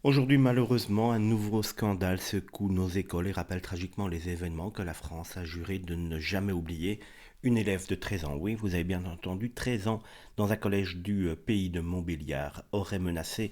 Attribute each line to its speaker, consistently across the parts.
Speaker 1: Aujourd'hui, malheureusement, un nouveau scandale secoue nos écoles et rappelle tragiquement les événements que la France a juré de ne jamais oublier. Une élève de 13 ans, oui, vous avez bien entendu, 13 ans, dans un collège du pays de Montbéliard, aurait menacé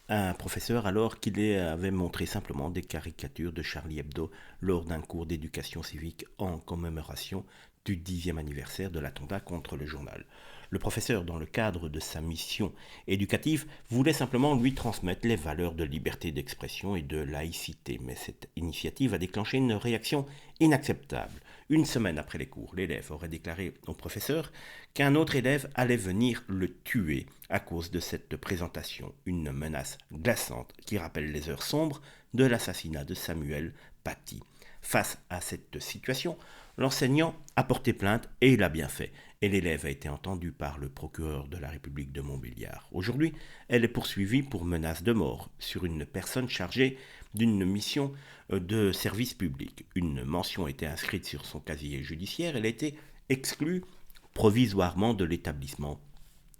Speaker 1: un professeur alors qu'il avait montré simplement des caricatures de Charlie Hebdo lors d'un cours d'éducation civique en commémoration du 10e anniversaire de l'attentat contre le journal. Le professeur, dans le cadre de sa mission éducative, voulait simplement lui transmettre les valeurs de liberté d'expression et de laïcité. Mais cette initiative a déclenché une réaction inacceptable. Une semaine après les cours, l'élève aurait déclaré au professeur qu'un autre élève allait venir le tuer à cause de cette présentation. Une menace glaçante qui rappelle les heures sombres de l'assassinat de Samuel Paty. Face à cette situation, l'enseignant a porté plainte et il a bien fait. Et l'élève a été entendu par le procureur de la République de Montbéliard. Aujourd'hui, elle est poursuivie pour menace de mort sur une personne chargée d'une mission de service public. Une mention a été inscrite sur son casier judiciaire. Elle a été exclue provisoirement de l'établissement.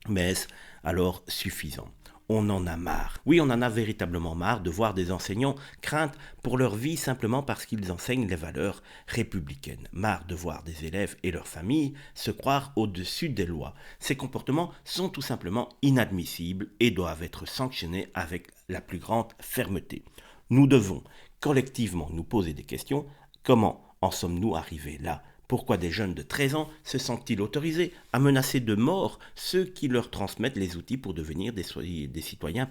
Speaker 1: Mais est-ce alors suffisant? On en a marre. Oui, on en a véritablement marre de voir des enseignants craindre pour leur vie simplement parce qu'ils enseignent les valeurs républicaines. Marre de voir des élèves et leurs familles se croire au-dessus des lois. Ces comportements sont tout simplement inadmissibles et doivent être sanctionnés avec la plus grande fermeté. Nous devons collectivement nous poser des questions. Comment en sommes-nous arrivés là? Pourquoi des jeunes de 13 ans se sentent-ils autorisés à menacer de mort ceux qui leur transmettent les outils pour devenir des citoyens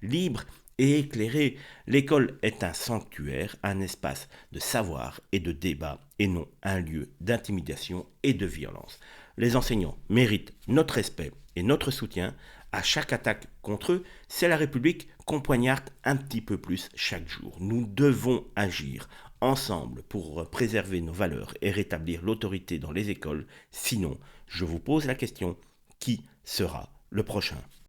Speaker 1: libres et éclairés? L'école est un sanctuaire, un espace de savoir et de débat, et non un lieu d'intimidation et de violence. Les enseignants méritent notre respect et notre soutien. À chaque attaque contre eux, c'est la République qu'on poignarde un petit peu plus chaque jour. Nous devons agir ensemble pour préserver nos valeurs et rétablir l'autorité dans les écoles. Sinon, je vous pose la question, qui sera le prochain?